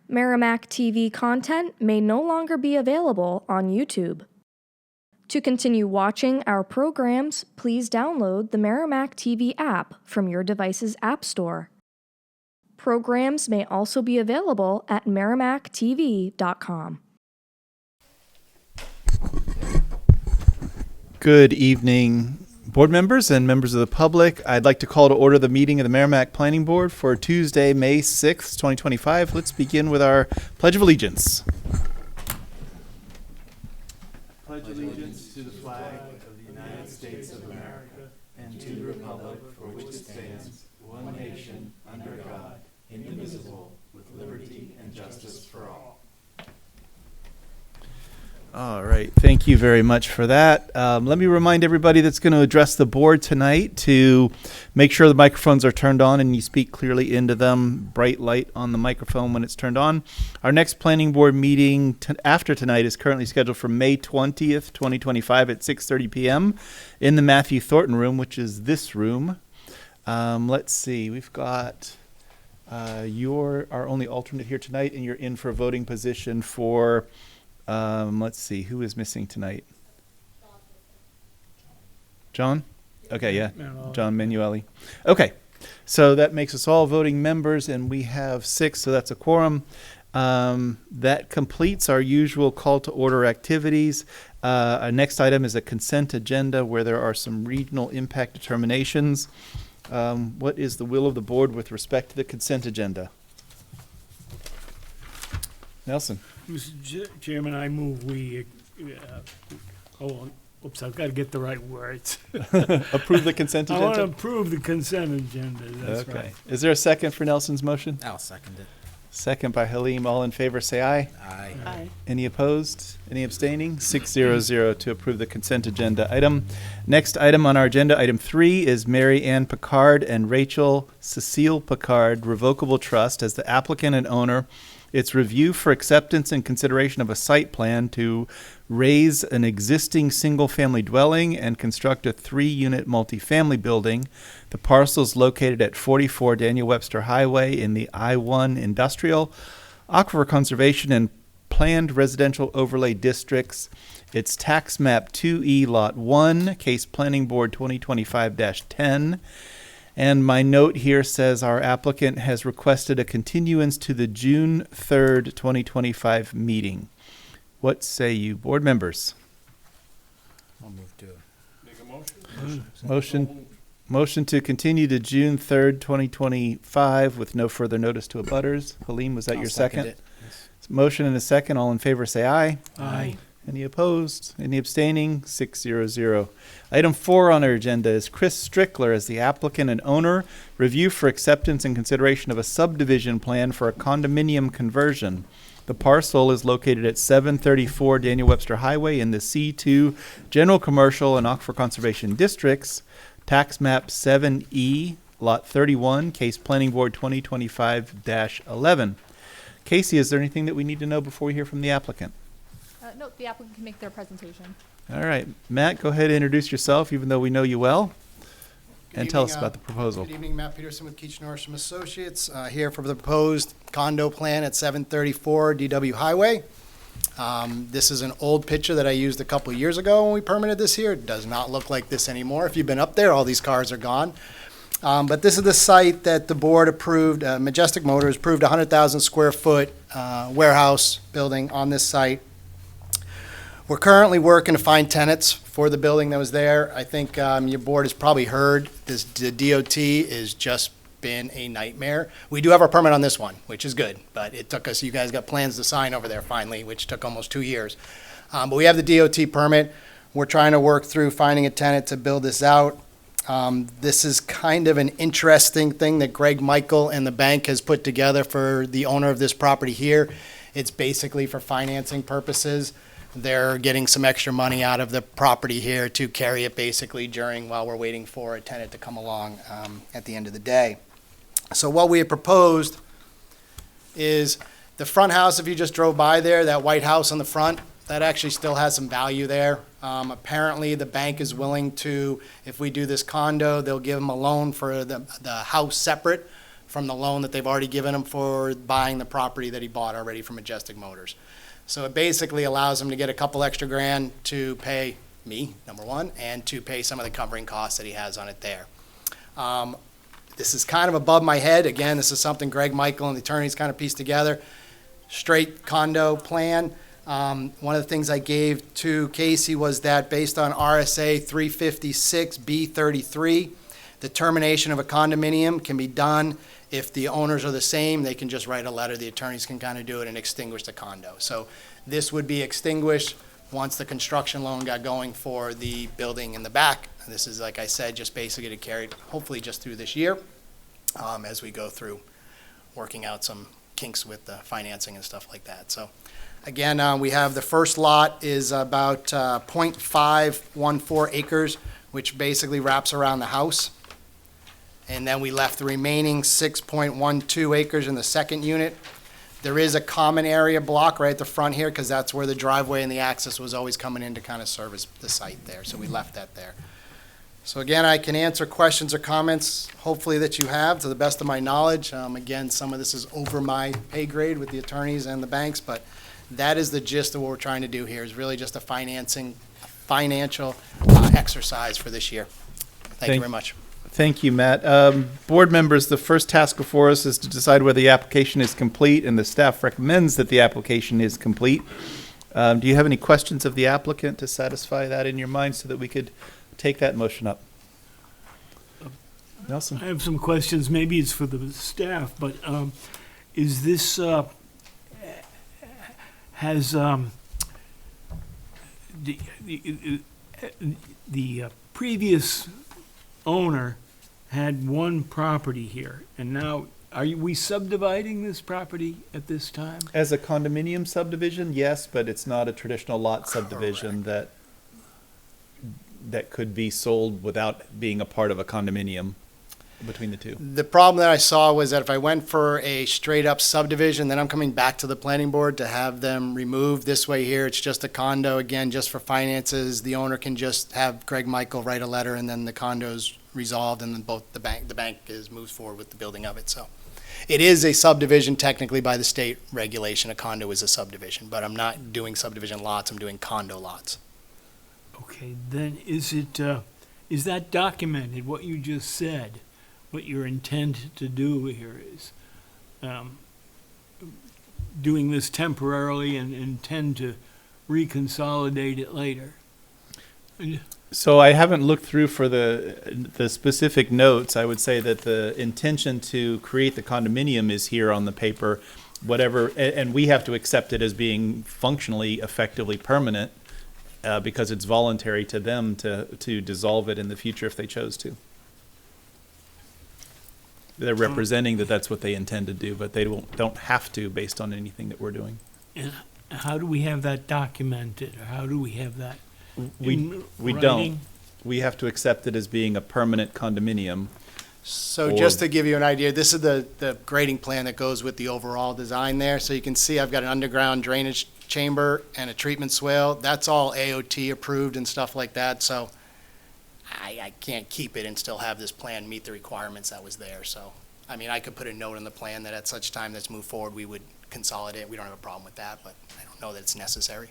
Merrimack TV content may no longer be available on YouTube. To continue watching our programs, please download the Merrimack TV app from your device's app store. Programs may also be available at merrimacktv.com. Good evening, board members and members of the public. I'd like to call to order the meeting of the Merrimack Planning Board for Tuesday, May 6th, 2025. Let's begin with our Pledge of Allegiance. Pledge allegiance to the flag of the United States of America and to the republic for which it stands, one nation, under God, indivisible, with liberty and justice for all. All right, thank you very much for that. Let me remind everybody that's going to address the board tonight to make sure the microphones are turned on and you speak clearly into them. Bright light on the microphone when it's turned on. Our next planning board meeting after tonight is currently scheduled for May 20th, 2025 at 6:30 p.m. in the Matthew Thornton room, which is this room. Let's see, we've got you're our only alternate here tonight, and you're in for a voting position for let's see, who is missing tonight? John? Okay, yeah, John Manueli. Okay, so that makes us all voting members, and we have 6, so that's a quorum. That completes our usual call to order activities. Our next item is a consent agenda where there are some regional impact determinations. What is the will of the board with respect to the consent agenda? Nelson. Mr. Chairman, I move we, hold on, oops, I've got to get the right words. Approve the consent I agenda? want to approve the consent agenda, that's Okay. right. Is there a second for Nelson's motion? I'll second it. Second by Halim. All in favor, say aye. Aye. Aye. Any opposed? Any abstaining? 600 to approve the consent agenda item. Next item on our agenda, item 3, is Mary Ann Picard and Rachel Cecile Picard Revocable Trust as the applicant and owner. It's review for acceptance and consideration of a site plan to raise an existing single-family dwelling and construct a 3-unit multifamily building. The parcel is located at 44 Daniel Webster Highway in the I-1 Industrial, Aquifer Conservation, and Planned Residential Overlay Districts. It's Tax Map 2E Lot 1, Case Planning Board 2025-10. And my note here says our applicant has requested a continuance to the June 3rd, 2025 meeting. What say you, board members? I'll move to Make a Motion to continue to June 3rd, 2025 with no further notice to abutters. Halim, was that your second? it. Yes. Motion and a second. All in favor say aye. Aye. Any opposed? Any abstaining? 600. Item 4 on our agenda is Chris Strickler as the applicant and owner. Review for acceptance and consideration of a subdivision plan for a condominium conversion. The parcel is located at 734 Daniel Webster Highway in the C2 General Commercial and Aquifer Conservation Districts. Tax Map 7E, Lot 31, Case Planning Board 2025-11. Casey, is there anything that we need to know before we hear from the applicant? No, the applicant can make their presentation. All right, Matt, go ahead and introduce yourself, even though we know you well, and tell us about the proposal. Good evening, Matt Peterson with Keach Norsham Associates, here for the proposed condo plan at 734 DW Highway. This is an old picture that I used a couple of years ago when we permitted this here. It does not look like this anymore. If you've been up there, all these cars are gone. But this is the site that the board approved, Majestic Motors approved a 100,000 square foot warehouse building on this site. We're currently working to find tenants for the building that was there. I think your board has probably heard the DOT has just been a nightmare. We do have our permit on this one, which is good, but it took us, you guys got plans to sign over there finally, which took almost 2 years. But we have the DOT permit. We're trying to work through finding a tenant to build this out. This is kind of an interesting thing that Greg Michael and the bank has put together for the owner of this property here. It's basically for financing purposes. They're getting some extra money out of the property here to carry it basically while we're waiting for a tenant to come along at the end of the day. So what we have proposed is the front house, if you just drove by there, that white house on the front, that actually still has some value there. Apparently the bank is willing to, if we do this condo, they'll give them a loan for the house separate from the loan that they've already given him for buying the property that he bought already from Majestic Motors. So it basically allows him to get a couple extra grand to pay me, number one, and to pay some of the covering costs that he has on it there. This is kind of above my head. Again, this is something Greg, Michael, and the attorneys kind of pieced together. Straight condo plan. One of the things I gave to Casey was that based on RSA 356B33, the termination of a condominium can be done if the owners are the same. They can just write a letter. The attorneys can kind of do it and extinguish the condo. So this would be extinguished once the construction loan got going for the building in the back. This is, like I said, just basically to carry it hopefully just through this year as we go through working out some kinks with the financing and stuff like that. So again, we have the first lot is about 0.514 acres, which basically wraps around the house. And then we left the remaining 6.12 acres in the second unit. There is a common area block right at the front here because that's where the driveway and the access was always coming in to kind of service the site there. So we left that there. So again, I can answer questions or comments, hopefully that you have, to the best of my knowledge. Again, some of this is over my pay grade with the attorneys and the banks, but that is the gist of what we're trying to do here, is really just a financial exercise for this year. Thank you very much. Thank you, Matt. Board members, the first task before us is to decide whether the application is complete, and the staff recommends that the application is complete. Do you have any questions of the applicant to satisfy that in your mind so that we could take that motion up? Nelson? I have some questions. Maybe it's for the staff, but is this, has the previous owner had one property here, and now are we subdividing this property at this time? As a condominium subdivision, yes, but it's not a traditional lot subdivision that could be sold without being a part of a condominium between the two. The problem that I saw was that if I went for a straight-up subdivision, then I'm coming back to the planning board to have them removed. This way here, it's just a condo, again, just for finances. The owner can just have Greg Michael write a letter, and then the condo's resolved, and then the bank moves forward with the building of it. So it is a subdivision technically by the state regulation. A condo is a subdivision, but I'm not doing subdivision lots. I'm doing condo lots. Okay, then is that documented, what you just said, what your intent to do here is? Doing this temporarily and intend to reconsolidate it later? So I haven't looked through for the specific notes. I would say that the intention to create the condominium is here on the paper, whatever, and we have to accept it as being functionally, effectively permanent, because it's voluntary to them to dissolve it in the future if they chose to. They're representing that that's what they intend to do, but they don't have to based on anything that we're doing. And how do we have that documented, or how do we have that We in don't. writing? We have to accept it as being a permanent condominium. So Or- just to give you an idea, this is the grading plan that goes with the overall design there. So you can see I've got an underground drainage chamber and a treatment swale. That's all AOT approved and stuff like that. So I can't keep it and still have this plan meet the requirements that was there. So, I mean, I could put a note in the plan that at such time that's moved forward, we would consolidate. We don't have a problem with that, but I don't know that it's necessary.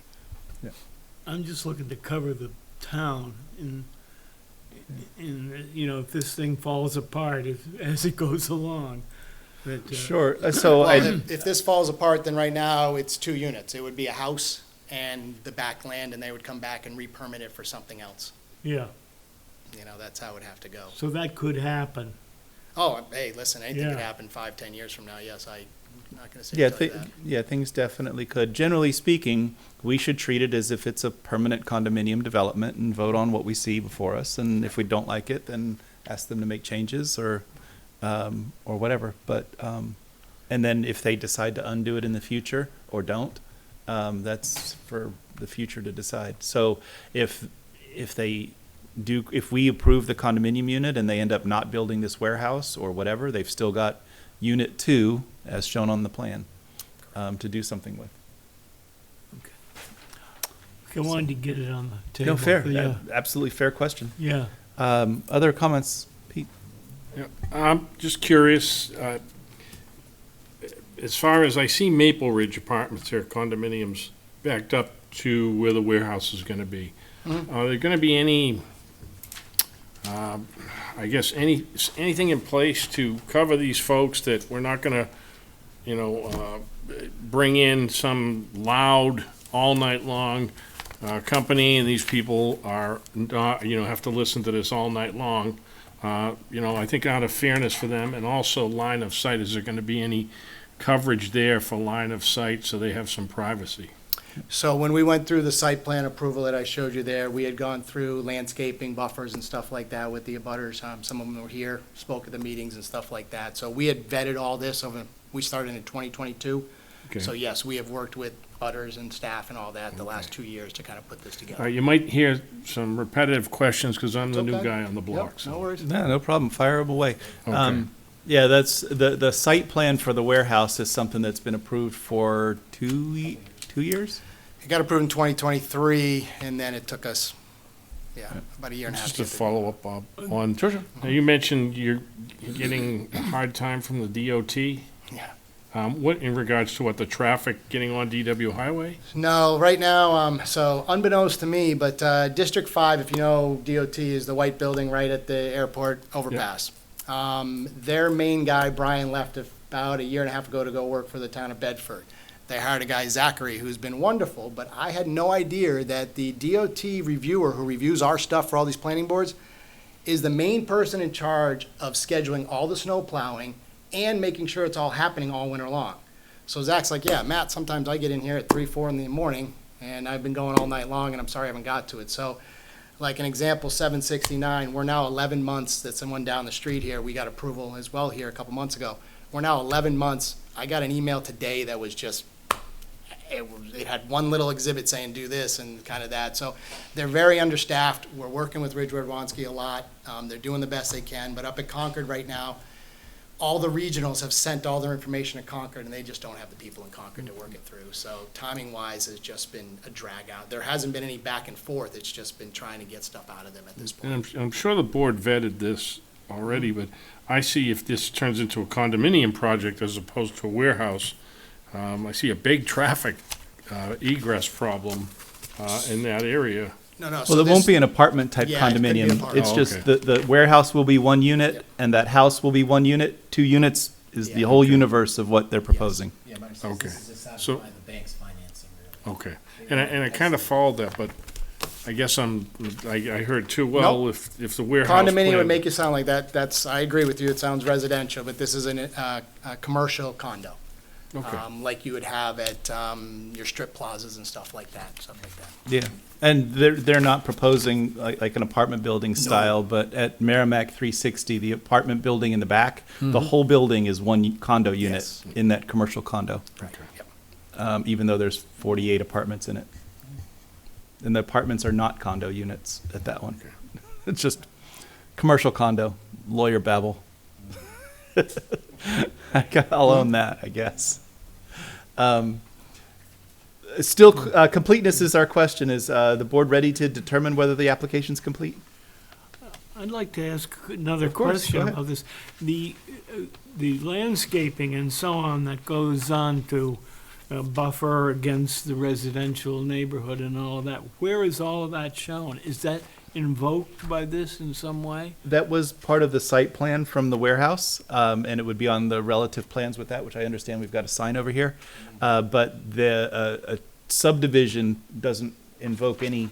I'm just looking to cover the town in, if this thing falls apart as it goes along. That, Sure. So Well, I, if this falls apart, then right now it's 2 units. It would be a house and the back land, and they would come back and re-permit it for something else. Yeah, That's how it would have to go. so that could happen. Oh, hey, listen, anything could Yeah. happen 5-10 years from now. Yes, I'm not going to say yeah, that. things definitely could. Generally speaking, we should treat it as if it's a permanent condominium development and vote on what we see before us. And if we don't like it, then ask them to make changes or whatever. But and then if they decide to undo it in the future or don't, that's for the future to decide. So if we approve the condominium unit and they end up not building this warehouse or whatever, they've still got unit 2 as shown on the plan to do something with. I wanted to get it on the table. No, fair. Yeah, Absolutely fair question. yeah. Other comments, Pete? Yeah, I'm just curious, as far as I see Maple Ridge Apartments here, condominiums backed up to where the warehouse is gonna be. Are there gonna be any, I guess, anything in place to cover these folks that we're not gonna, bring in some loud, all night long, company, and these people are not, have to listen to this all night long? I think out of fairness for them, and also line of sight, is there gonna be any coverage there for line of sight so they have some privacy? So when we went through the site plan approval that I showed you there, we had gone through landscaping buffers and stuff like that with the abutters. Some of them were here, spoke at the meetings and stuff like that. So we had vetted all this we started in 2022. Okay. So yes, we have worked with butters and staff and all that the last 2 years to kind of put this together. You might hear some repetitive questions, because I'm the new Okay. guy on the block. Yep, so- no worries. No, no problem. Fire them away. Okay. Yeah, that's the site plan for the warehouse is something that's been approved for 2 years. It got approved in 2023, and then it took us, about a year and a half. Just to to get the- follow up, Bob, on, now you mentioned you're getting a hard time from the DOT. Yeah. What, in regards to what, the traffic getting on DW Highway? No, right now, so unbeknownst to me, but District 5, if you know DOT, is the white building right at the airport overpass. Their main guy, Brian, left about a year and a half ago to go work for the town of Bedford. They hired a guy, Zachary, who's been wonderful, but I had no idea that the DOT reviewer who reviews our stuff for all these planning boards is the main person in charge of scheduling all the snow plowing and making sure it's all happening all winter long. So Zach's like, yeah, Matt, sometimes I get in here at 3, 4 in the morning, and I've been going all night long, and I'm sorry I haven't got to it. So, like an example, 769, we're now 11 months that someone down the street here, we got approval as well here a couple months ago. We're now 11 months. I got an email today that was just, it had one little exhibit saying do this and kind of that. So they're very understaffed. We're working with Ridgewood Ronsky a lot. They're doing the best they can. But up at Concord right now, all the regionals have sent all their information to Concord, and they just don't have the people in Concord to work it through. So timing-wise, has just been a drag out. There hasn't been any back and forth. It's just been trying to get stuff out of them at this point. And I'm sure the board vetted this already, but I see if this turns into a condominium project as opposed to a warehouse, I see a big traffic egress problem in that area. No, no. Well, it won't be an apartment type Yeah, it could be condominium. apartment. It's Oh, just okay. the warehouse will be one unit Yep. and that house will be one unit. 2 units is the Yeah. whole universe of what they're proposing. Yeah, but it's Okay. this is just So- by the bank's financing, really. Okay, and I kind of followed that, but I guess I heard too, well, Nope. if the warehouse. Condominium plan- would make you sound like that. I agree with you. It sounds residential, but this is a commercial condo. Okay. Like you would have at your strip plazas and stuff like that, Yeah, and they're not proposing like an apartment building style, but at Merrimack 360, the apartment building in the back, the whole building is one condo unit Yes. in that commercial condo. Okay. Even though there's 48 apartments in it. And the apartments are not condo units at that one. It's just commercial condo, lawyer babble. I'll own that, I guess. Still, completeness is our question. Is the board ready to determine whether the application's complete? I'd like to ask another Of course, go question ahead. about this. The landscaping and so on that goes on to buffer against the residential neighborhood and all of that, where is all of that shown? Is that invoked by this in some way? That was part of the site plan from the warehouse, and it would be on the relative plans with that, which I understand we've got a sign over here. But a subdivision doesn't invoke any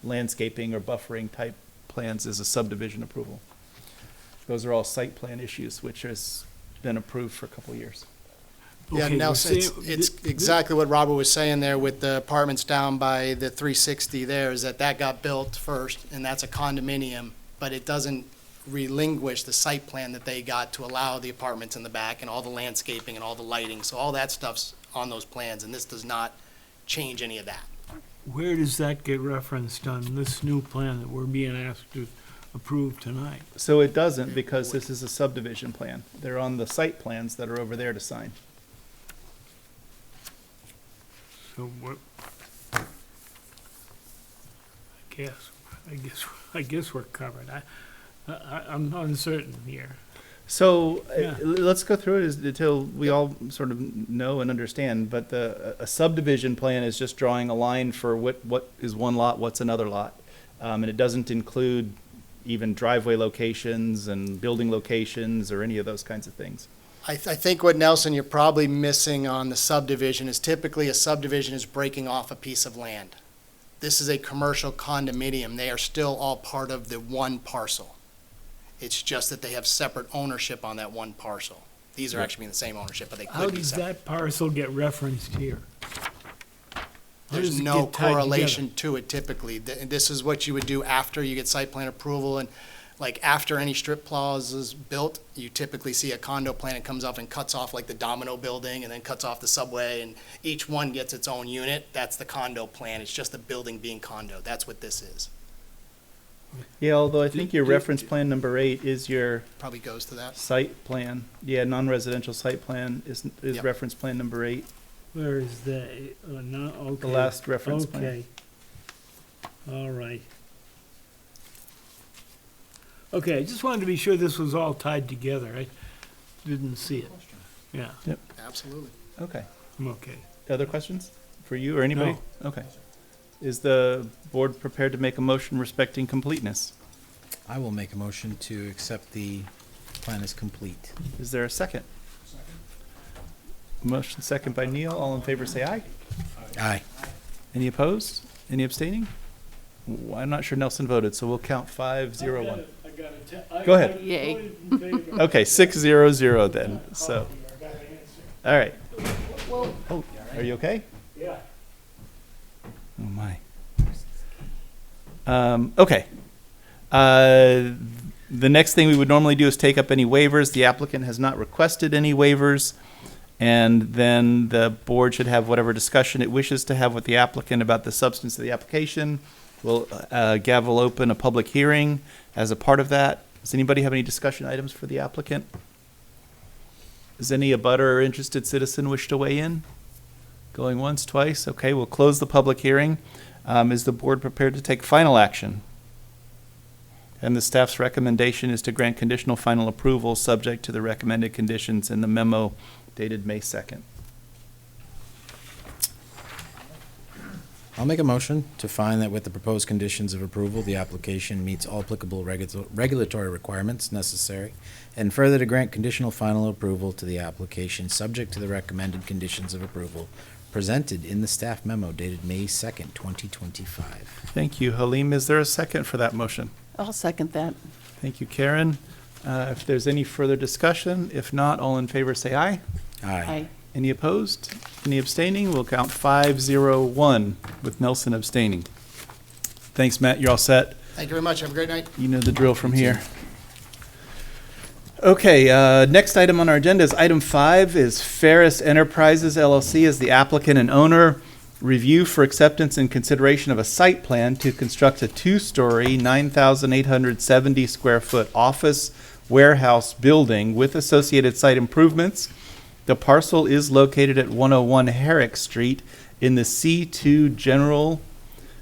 landscaping or buffering type plans as a subdivision approval. Those are all site plan issues, which has been approved for a couple of years. Yeah, Okay, Nelson, well, see, it's thi- exactly what Robert was saying there with the apartments down by the 360 there, is that got built first, and that's a condominium, but it doesn't relinquish the site plan that they got to allow the apartments in the back and all the landscaping and all the lighting, so all that stuff's on those plans, and this does not change any of that. Where does that get referenced on this new plan that we're being asked to approve tonight? So it doesn't, because this is a subdivision plan. They're on the site plans that are over there to sign. So what? I guess we're covered. I'm uncertain here. So Yeah. let's go through it until we all sort of know and understand. But a subdivision plan is just drawing a line for what is one lot, what's another lot. And it doesn't include even driveway locations and building locations or any of those kinds of things. I think what, Nelson, you're probably missing on the subdivision is typically a subdivision is breaking off a piece of land. This is a commercial condominium. They are still all part of the one parcel. It's just that they have separate ownership on that one parcel. These are actually in the same ownership, but they How could be does separate. that parcel get referenced here? How There's does it no get tied correlation to it typically. This is what you would do after you get site plan approval, and like after any strip plaza is built, you typically see a condo plan. It comes off and cuts off like the Domino building and then cuts off the subway, and each one gets its own unit. That's the condo plan. It's just the building being condo. That's what this is. Yeah, although I think your reference plan number 8 is your Probably goes to that. site plan. Yeah, non-residential site plan is Yep. reference plan number 8. Where is the, no, okay. The last reference plan. Okay. All right. Okay, I just wanted to be sure this was all tied together. I didn't see it. Yeah, Absolutely. Okay. I'm okay. Other questions for you or anybody? Okay. Is the board prepared to make a motion respecting completeness? I will make a motion to accept the plan as complete. Is there a second? Motion second by Neil. All in favor say aye. Aye. Any opposed? Any abstaining? I'm not sure Nelson voted, so we'll count 5-0-1. Go ahead. Yay. Okay, 6-0-0 then, so. All right. Well, Oh, are you okay? Yeah. Oh, my. Okay. The next thing we would normally do is take up any waivers. The applicant has not requested any waivers. And then the board should have whatever discussion it wishes to have with the applicant about the substance of the application. We'll gavel open a public hearing as a part of that. Does anybody have any discussion items for the applicant? Does any abutter or interested citizen wish to weigh in? Going once, twice? Okay, we'll close the public hearing. Is the board prepared to take final action? And the staff's recommendation is to grant conditional final approval subject to the recommended conditions in the memo dated May 2nd. I'll make a motion to find that with the proposed conditions of approval, the application meets all applicable regulatory requirements necessary, and further to grant conditional final approval to the application, subject to the recommended conditions of approval presented in the staff memo dated May 2nd, 2025. Thank you, Halim. Is there a second for that motion? I'll second that. Thank you, Karen. If there's any further discussion, if not, all in favor say aye. Aye. Any opposed? Any abstaining? We'll count 5-0-1 with Nelson abstaining. Thanks, Matt. You're all set. Thank you very much. Have a great night. You know the drill from here. Okay, next item on our agenda is item 5 is Ferris Enterprises LLC as the applicant and owner. Review for acceptance and consideration of a site plan to construct a 2-story, 9,870 square foot office warehouse building with associated site improvements. The parcel is located at 101 Herrick Street in the C2 General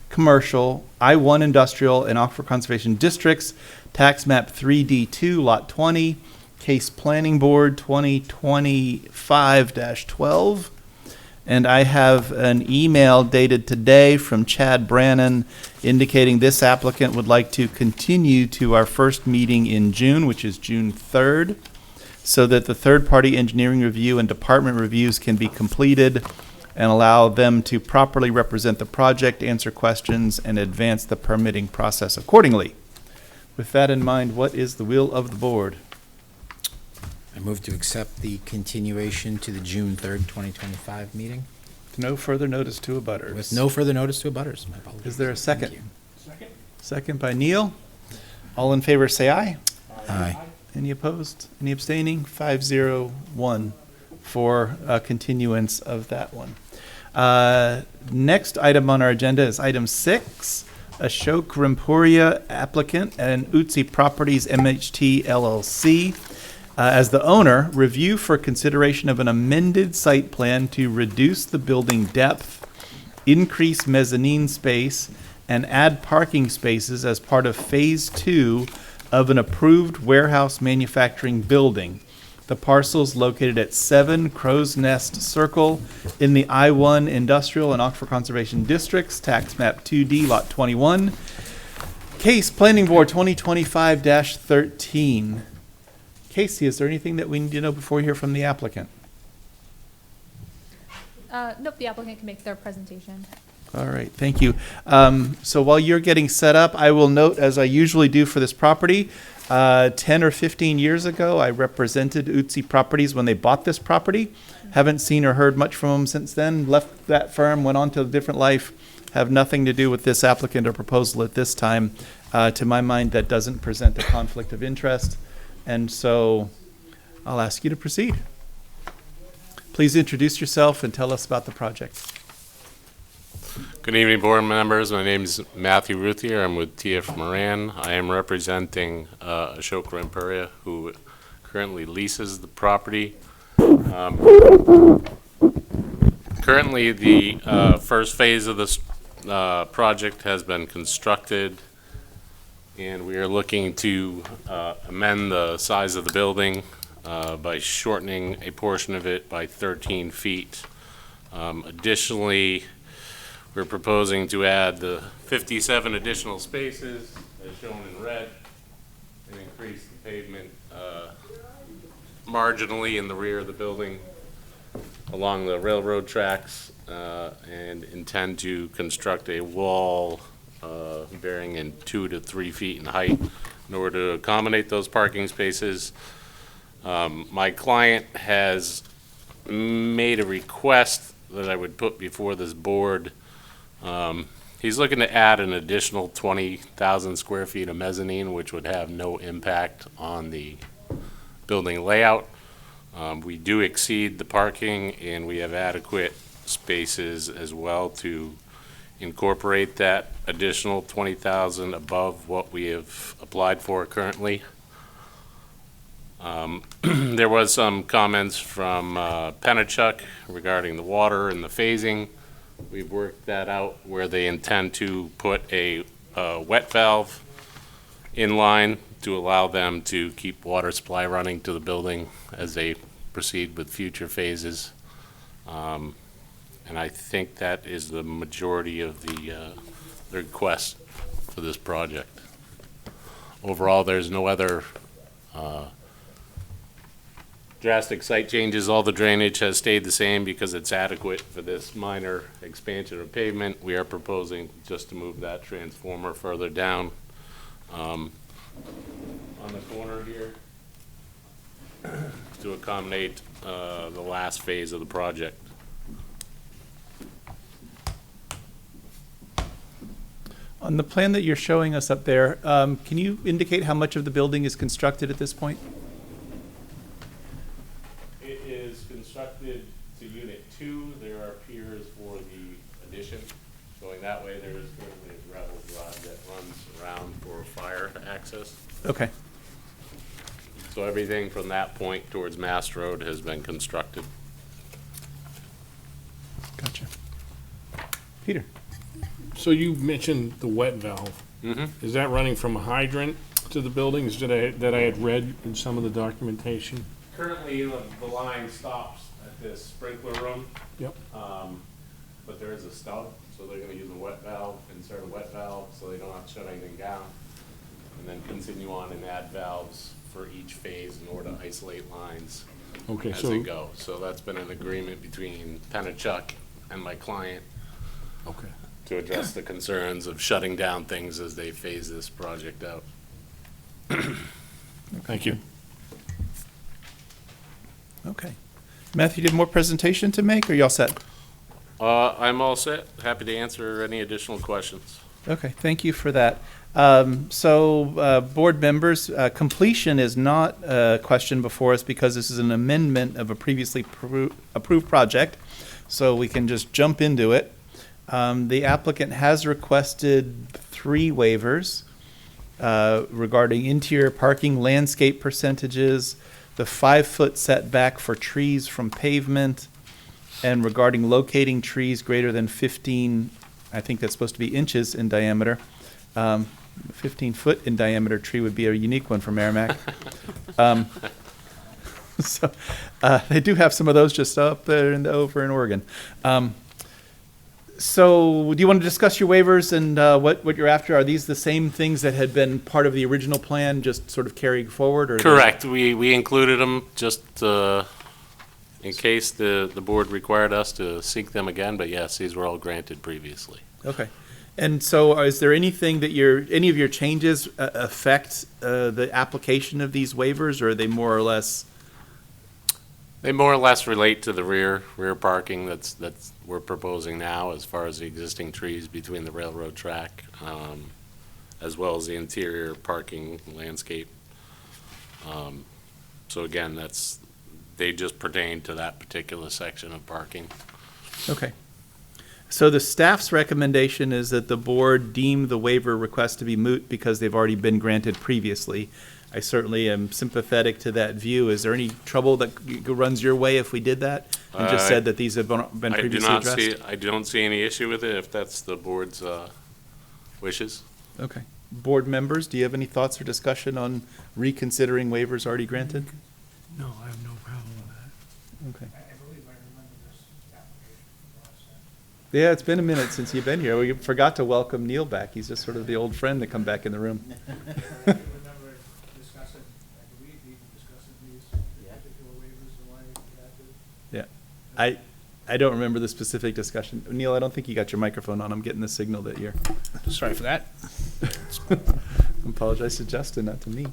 Commercial, I-1 Industrial, and Aquifer Conservation Districts, Tax Map 3D2, Lot 20, Case Planning Board 2025-12. And I have an email dated today from Chad Brannon indicating this applicant would like to continue to our first meeting in June, which is June 3rd, so that the third-party engineering review and department reviews can be completed and allow them to properly represent the project, answer questions, and advance the permitting process accordingly. With that in mind, what is the will of the board? I move to accept the continuation to the June 3rd, 2025 meeting No further notice to abutters. with no further notice to abutters. My apologies. Is there a Thank second? you. Second by Neil. All in favor say aye. Aye. Any opposed? Any abstaining? 5-0-1 for continuance of that one. Next item on our agenda is item 6, Ashok Rampuria applicant and Utsi Properties MHT LLC. As the owner, review for consideration of an amended site plan to reduce the building depth, increase mezzanine space, and add parking spaces as part of Phase 2 of an approved warehouse manufacturing building. The parcel is located at 7 Crow's Nest Circle in the I-1 Industrial and Aquifer Conservation Districts, Tax Map 2D, Lot 21. Case Planning Board 2025-13. Casey, is there anything that we need to know before we hear from the applicant? Nope, the applicant can make their presentation. All right, thank you. So while you're getting set up, I will note, as I usually do for this property, 10 or 15 years ago, I represented Utsi Properties when they bought this property. Haven't seen or heard much from them since then. Left that firm, went on to a different life. Have nothing to do with this applicant or proposal at this time. To my mind, that doesn't present a conflict of interest. And so I'll ask you to proceed. Please introduce yourself and tell us about the project. Good evening, board members. My name is Matthew Ruthier. I'm with TF Moran. I am representing Ashok Rampuria, who currently leases the property. Currently, the first phase of this project has been constructed, and we are looking to amend the size of the building by shortening a portion of it by 13 feet. Additionally, we're proposing to add the 57 additional spaces as shown in red and increase the pavement marginally in the rear of the building along the railroad tracks, and intend to construct a wall varying in 2 to 3 feet in height in order to accommodate those parking spaces. My client has made a request that I would put before this board. He's looking to add an additional 20,000 square feet of mezzanine, which would have no impact on the building layout. We do exceed the parking, and we have adequate spaces as well to incorporate that additional 20,000 above what we have applied for currently. There was some comments from Penachuk regarding the water and the phasing. We've worked that out where they intend to put a wet valve in line to allow them to keep water supply running to the building as they proceed with future phases. And I think that is the majority of the request for this project. Overall, there's no other drastic site changes. All the drainage has stayed the same because it's adequate for this minor expansion of pavement. We are proposing just to move that transformer further down on the corner here to accommodate the last phase of the project. On the plan that you're showing us up there, can you indicate how much of the building is constructed at this point? It is constructed to Unit 2. There are piers for the addition. Going that way, there is currently a gravel drive that runs around for fire access. Okay. So everything from that point towards Mass Road has been constructed. Gotcha. Peter? So you mentioned the wet valve. Mm-hmm. Is that running from a hydrant to the buildings that I had read in some of the documentation? Currently, the line stops at this sprinkler room. Yep. But there is a stub, so they're gonna use a wet valve, insert a wet valve, so they don't have to shut anything down. And then continue on and add valves for each phase in order to isolate lines Okay, as so, they go. So that's been an agreement between Penachuk and my client okay. to address the concerns of shutting down things as they phase this project out. Thank you. Okay. Matthew, do you have more presentation to make, or you all set? I'm all set. Happy to answer any additional questions. Okay, thank you for that. Board members, completion is not a question before us because this is an amendment of a previously approved project, so we can just jump into it. The applicant has requested 3 waivers regarding interior parking, landscape percentages, the 5-foot setback for trees from pavement, and regarding locating trees greater than 15, I think that's supposed to be inches in diameter, 15-foot in diameter tree would be a unique one for Merrimack. So they do have some of those just up there and over in Oregon. So do you want to discuss your waivers and what you're after? Are these the same things that had been part of the original plan, just sort of carried forward? Or Correct. We included them just in case the board required us to seek them again, but yes, these were all granted previously. Okay. And so is there anything that any of your changes affect the application of these waivers, or are they more or less? They more or less relate to the rear parking that's we're proposing now, as far as the existing trees between the railroad track, as well as the interior parking landscape. So again, they just pertain to that particular section of parking. Okay. So the staff's recommendation is that the board deem the waiver request to be moot because they've already been granted previously. I certainly am sympathetic to that view. Is there any trouble that runs your way if we did that and just said that these have been previously addressed? I don't see any issue with it if that's the board's wishes. Okay. Board members, do you have any thoughts or discussion on reconsidering waivers already granted? No, I have no problem with that. Okay. Yeah, it's been a minute since you've been here. We forgot to welcome Neil back. He's just sort of the old friend to come back in the room. Yeah, I don't remember the specific discussion. Neil, I don't think you got your microphone on. I'm getting the signal that you're. Sorry for that. I apologize to Justin, not to me.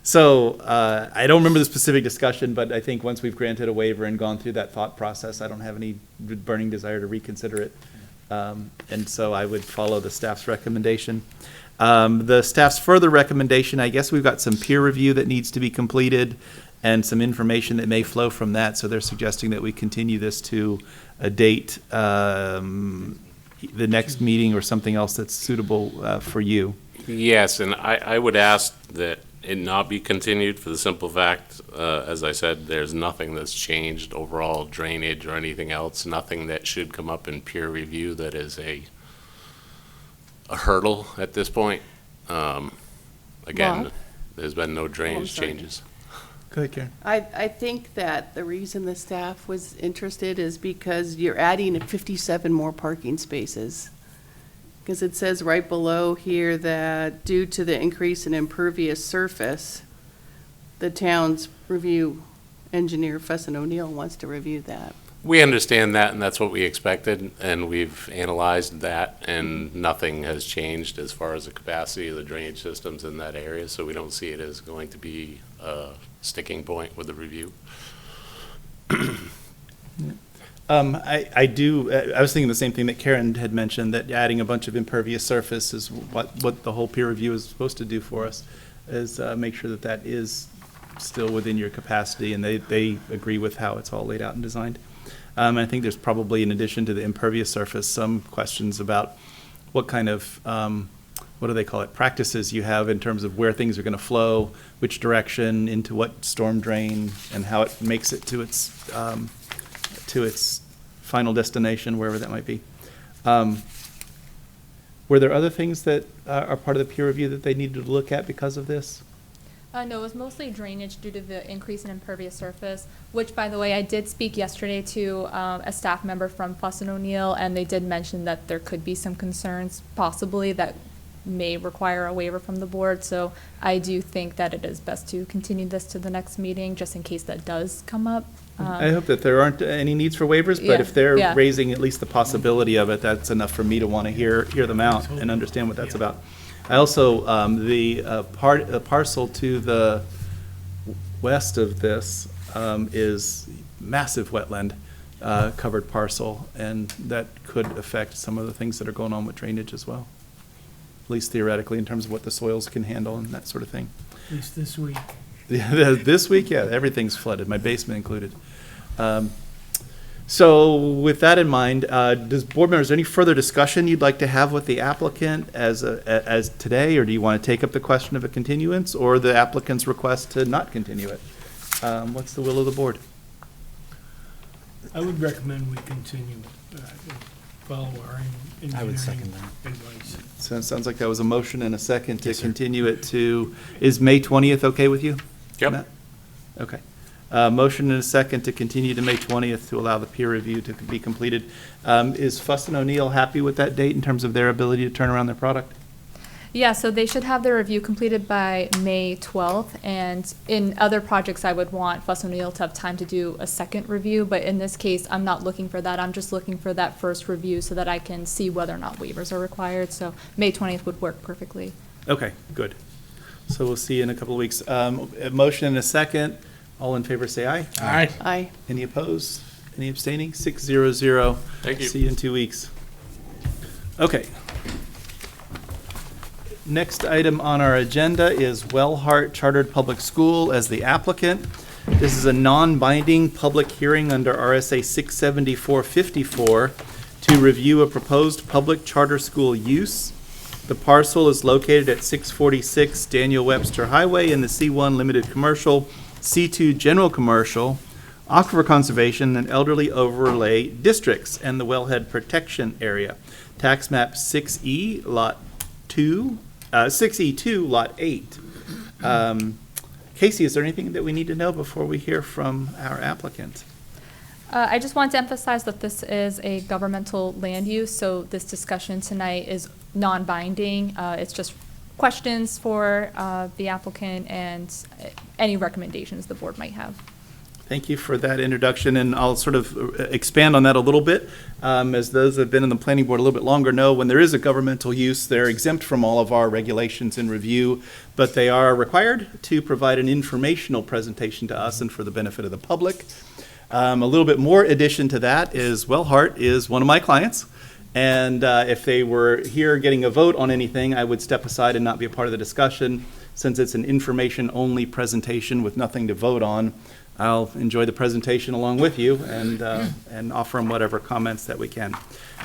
So I don't remember the specific discussion, but I think once we've granted a waiver and gone through that thought process, I don't have any burning desire to reconsider it. And so I would follow the staff's recommendation. The staff's further recommendation, I guess we've got some peer review that needs to be completed and some information that may flow from that. So they're suggesting that we continue this to a date, the next meeting or something else that's suitable for you. Yes, and I would ask that it not be continued for the simple fact, as I said, there's nothing that's changed overall drainage or anything else, nothing that should come up in peer review that is a hurdle at this point. Again, Bob? there's been no drainage sorry. changes. Go ahead, Karen. I think that the reason the staff was interested is because you're adding 57 more parking spaces. Because it says right below here that due to the increase in impervious surface, the town's review engineer, Fuss and O'Neill, wants to review that. We understand that, and that's what we expected, and we've analyzed that, and nothing has changed as far as the capacity of the drainage systems in that area, so we don't see it as going to be a sticking point with the review. I was thinking the same thing that Karen had mentioned, that adding a bunch of impervious surface is what the whole peer review is supposed to do for us, is make sure that that is still within your capacity, and they agree with how it's all laid out and designed. I think there's probably, in addition to the impervious surface, some questions about what kind of, what do they call it, practices you have in terms of where things are going to flow, which direction, into what storm drain, and how it makes it to its final destination, wherever that might be. Were there other things that are part of the peer review that they needed to look at because of this? No, it was mostly drainage due to the increase in impervious surface, which, by the way, I did speak yesterday to a staff member from Fuss and O'Neill, and they did mention that there could be some concerns possibly that may require a waiver from the board. So I do think that it is best to continue this to the next meeting, just in case that does come up. I hope that there aren't any needs for waivers, but Yeah, if they're yeah. raising at least the possibility of it, that's enough for me to want to hear them out and understand what that's about. I also, the parcel to the west of this is massive wetland covered parcel, and that could affect some of the things that are going on with drainage as well, at least theoretically, in terms of what the soils can handle and that sort of thing. At least this week. Yeah, this week, yeah, everything's flooded, my basement included. So with that in mind, does board members, any further discussion you'd like to have with the applicant as today, or do you want to take up the question of a continuance or the applicant's request to not continue it? What's the will of the board? I would recommend we continue it. follow our I would second engineering advice. So it sounds like that was a motion and a second to continue it to, is May 20th okay with you? Yep. Matt? Okay. Motion and a second to continue to May 20th to allow the peer review to be completed. Is Fussin O'Neill happy with that date in terms of their ability to turn around their product? Yeah, so they should have their review completed by May 12th, and in other projects, I would want Fuss O'Neill to have time to do a second review, but in this case, I'm not looking for that. I'm just looking for that first review so that I can see whether or not waivers are required, so May 20th would work perfectly. Okay, good. So we'll see you in a couple of weeks. A motion and a second. All in favor, say aye. Aye. Aye. Any opposed? Any abstaining? 600. Thank you. See you in 2 weeks. Okay. Next item on our agenda is Wellhart Chartered Public School as the applicant. This is a non-binding public hearing under RSA 674-54 to review a proposed public charter school use. The parcel is located at 646 Daniel Webster Highway in the C1 Limited Commercial, C2 General Commercial, Aquifer Conservation, and Elderly Overlay Districts, and the Wellhead Protection Area. Tax map 6E, Lot 2, 6E2, Lot 8. Casey, is there anything that we need to know before we hear from our applicant? I just want to emphasize that this is a governmental land use, so this discussion tonight is non-binding. It's just questions for the applicant and any recommendations the board might have. Thank you for that introduction, and I'll sort of expand on that a little bit. As those that have been in the planning board a little bit longer know, when there is a governmental use, they're exempt from all of our regulations and review, but they are required to provide an informational presentation to us and for the benefit of the public. A little bit more addition to that is Wellhart is one of my clients, and if they were here getting a vote on anything, I would step aside and not be a part of the discussion. Since it's an information-only presentation with nothing to vote on, I'll enjoy the presentation along with you and offer them whatever comments that we can.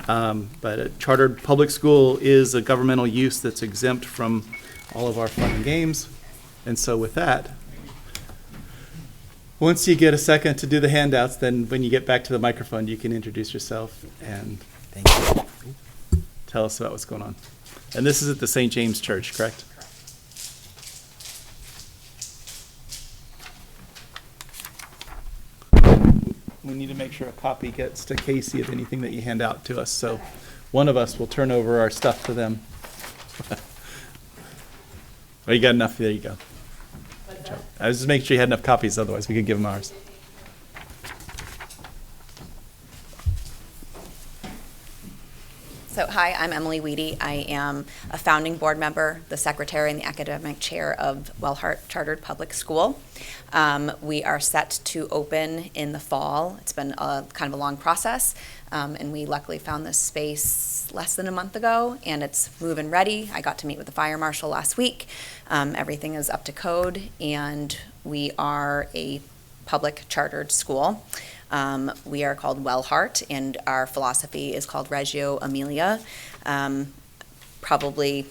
But a chartered public school is a governmental use that's exempt from all of our fun and games. And so with that, once you get a second to do the handouts, then when you get back to the microphone, you can introduce yourself and Thank you. tell us about what's going on. And this is at the St. James Church, correct? We need to make sure a copy gets to Casey of anything that you hand out to us. So one of us will turn over our stuff to them. Oh, you got enough? There you go. I was just making sure you had enough copies, otherwise we could give them ours. So, hi, I'm Emily Weedy. I am a founding board member, the secretary, and the academic chair of Wellhart Chartered Public School. We are set to open in the fall. It's been kind of a long process, and we luckily found this space less than a month ago, and it's move-in ready. I got to meet with the fire marshal last week. Everything is up to code, and we are a public chartered school. We are called Wellhart, and our philosophy is called Reggio Emilia. Probably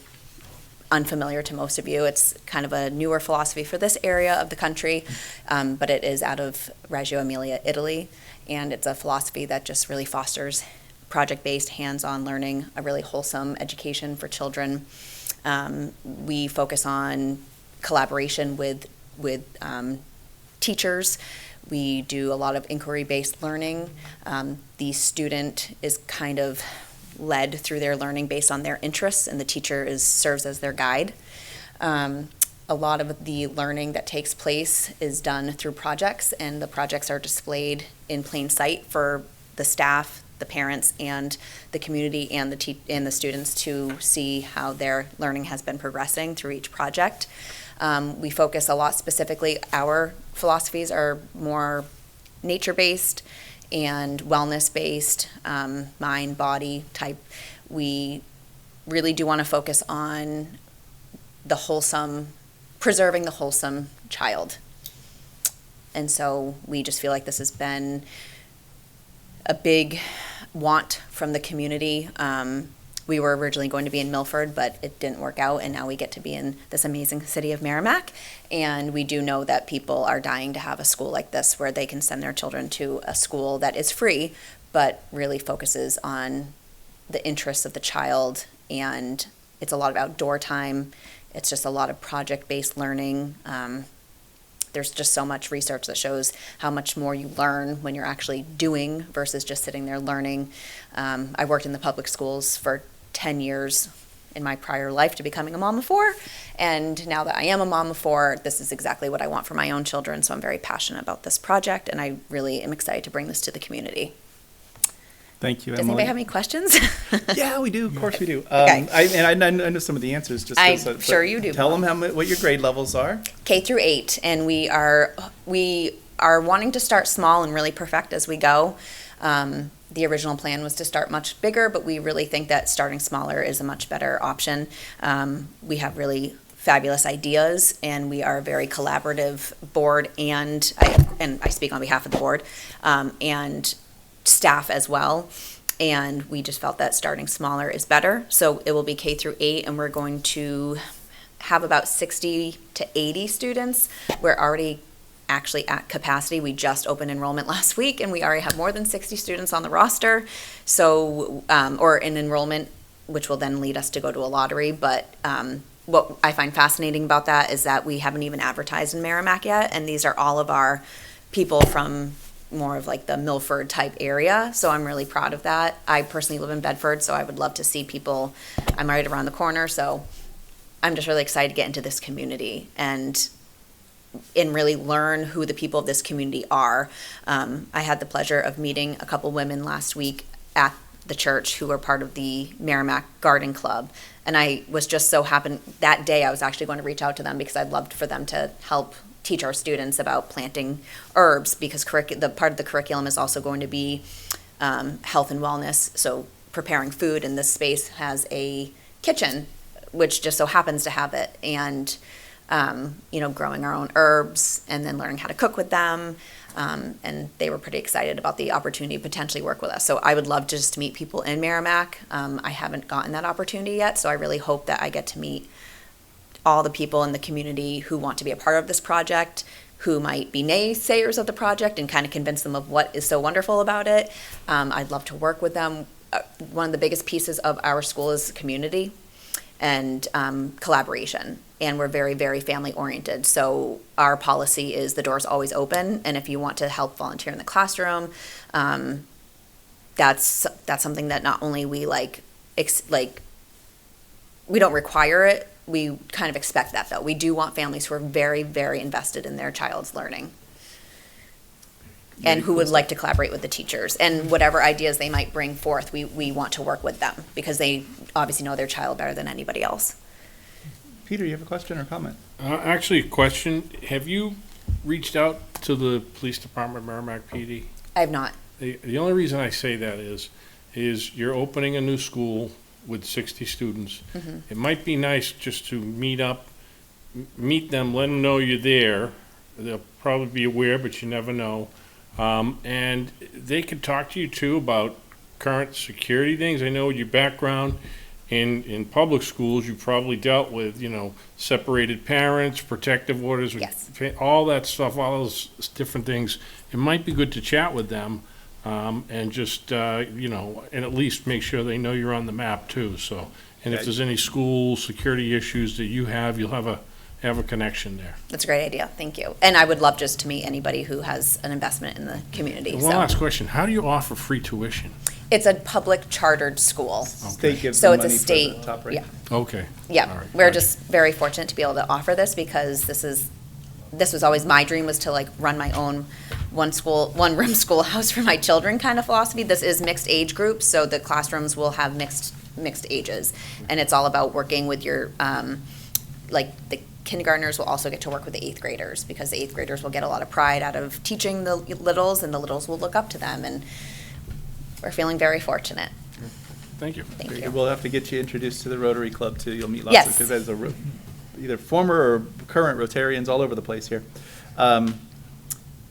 unfamiliar to most of you. It's kind of a newer philosophy for this area of the country, but it is out of Reggio Emilia, Italy, and it's a philosophy that just really fosters project-based, hands-on learning, a really wholesome education for children. We focus on collaboration with teachers. We do a lot of inquiry-based learning. The student is kind of led through their learning based on their interests, and the teacher serves as their guide. A lot of the learning that takes place is done through projects, and the projects are displayed in plain sight for the staff, the parents, and the community and the students to see how their learning has been progressing through each project. We focus a lot specifically, our philosophies are more nature-based and wellness-based, mind, body type. We really do want to focus on the wholesome, preserving the wholesome child. And so we just feel like this has been a big want from the community. We were originally going to be in Milford, but it didn't work out, and now we get to be in this amazing city of Merrimack. And we do know that people are dying to have a school like this where they can send their children to a school that is free, but really focuses on the interests of the child, and it's a lot of outdoor time. It's just a lot of project-based learning. There's just so much research that shows how much more you learn when you're actually doing versus just sitting there learning. I worked in the public schools for 10 years in my prior life to becoming a mom of 4. And now that I am a mom of 4, this is exactly what I want for my own children. So I'm very passionate about this project, and I really am excited to bring this to the community. Thank you, Does Emily. anybody have any questions? Yeah, we do. Of course we do. Okay. I know some of the answers. Just I'm but sure you do, Tell Paul. them what your grade levels are. K through 8, and we are wanting to start small and really perfect as we go. The original plan was to start much bigger, but we really think that starting smaller is a much better option. We have really fabulous ideas, and we are a very collaborative board, and I speak on behalf of the board, and staff as well. And we just felt that starting smaller is better. So it will be K through 8, and we're going to have about 60 to 80 students. We're already actually at capacity. We just opened enrollment last week, and we already have more than 60 students on the roster. So, or in enrollment, which will then lead us to go to a lottery. But what I find fascinating about that is that we haven't even advertised in Merrimack yet, and these are all of our people from more of like the Milford type area. So I'm really proud of that. I personally live in Bedford, so I would love to see people. I'm right around the corner, so I'm just really excited to get into this community and really learn who the people of this community are. I had the pleasure of meeting a couple women last week at the church who were part of the Merrimack Garden Club. And I was just so happy that day I was actually going to reach out to them because I'd loved for them to help teach our students about planting herbs, because the part of the curriculum is also going to be health and wellness. So preparing food, and this space has a kitchen, which just so happens to have it. And growing our own herbs and then learning how to cook with them. And they were pretty excited about the opportunity to potentially work with us. So I would love just to meet people in Merrimack. I haven't gotten that opportunity yet, so I really hope that I get to meet all the people in the community who want to be a part of this project, who might be naysayers of the project, and kind of convince them of what is so wonderful about it. I'd love to work with them. One of the biggest pieces of our school is community and collaboration. And we're very, very family oriented. So our policy is the door's always open. And if you want to help volunteer in the classroom, that's something that not only we we don't require it, we kind of expect that though. We do want families who are very, very invested in their child's learning and who would like to collaborate with the teachers, and whatever ideas they might bring forth, we want to work with them because they obviously know their child better than anybody else. Peter, you have a question or comment? Actually, a question. Have you reached out to the police department, Merrimack PD? I have not. The only reason I say that is you're opening a new school with 60 students. Mm-hmm. It might be nice just to meet them, let them know you're there. They'll probably be aware, but you never know. And they could talk to you too about current security things. I know your background in public schools, you probably dealt with, separated parents, protective orders, Yes. all that stuff, all those different things. It might be good to chat with them. And just, and at least make sure they know you're on the map too, so. And if Okay. there's any school security issues that you have, you'll have a connection there. That's a great idea. Thank you. And I would love just to meet anybody who has an investment in the community. One So last question, how do you offer free tuition? it's a public chartered school. State gives So them it's a money state, for the top rate. yeah. Okay. Yeah, All right, we're gotcha. just very fortunate to be able to offer this because this was always my dream, was to run my own one room schoolhouse for my children kind of philosophy. This is mixed age groups, so the classrooms will have mixed ages, and it's all about working with your the kindergartners will also get to work with the 8th graders because the 8th graders will get a lot of pride out of teaching the littles, and the littles will look up to them, and we're feeling very fortunate. Thank you. Thank Very you. good. We'll have to get you introduced to the Rotary Club too. You'll meet lots Yes. of, because there's either former or current Rotarians all over the place here.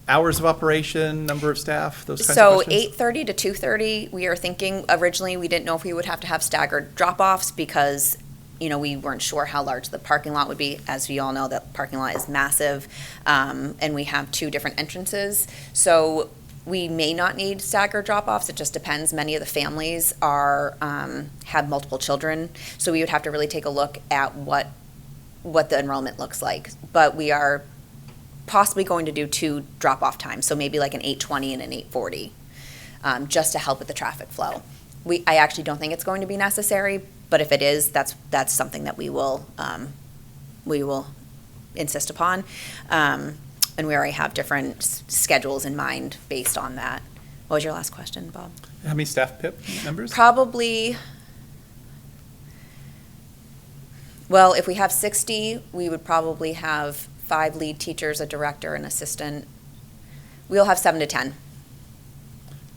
Hours of operation, number of staff, those kinds of So questions? 8:30 to 2:30, we are thinking, originally, we didn't know if we would have to have staggered drop-offs because, we weren't sure how large the parking lot would be. As we all know, the parking lot is massive, and we have 2 different entrances. So we may not need staggered drop-offs. It just depends. Many of the families are, have multiple children. So we would have to really take a look at what the enrollment looks like. But we are possibly going to do 2 drop-off times. So maybe like an 8:20 and an 8:40, just to help with the traffic flow. I actually don't think it's going to be necessary, but if it is, that's something that we will insist upon. And we already have different schedules in mind based on that. What was your last question, Bob? How many staff PIP members? Probably, well, if we have 60, we would probably have 5 lead teachers, a director, an assistant. We'll have 7 to 10.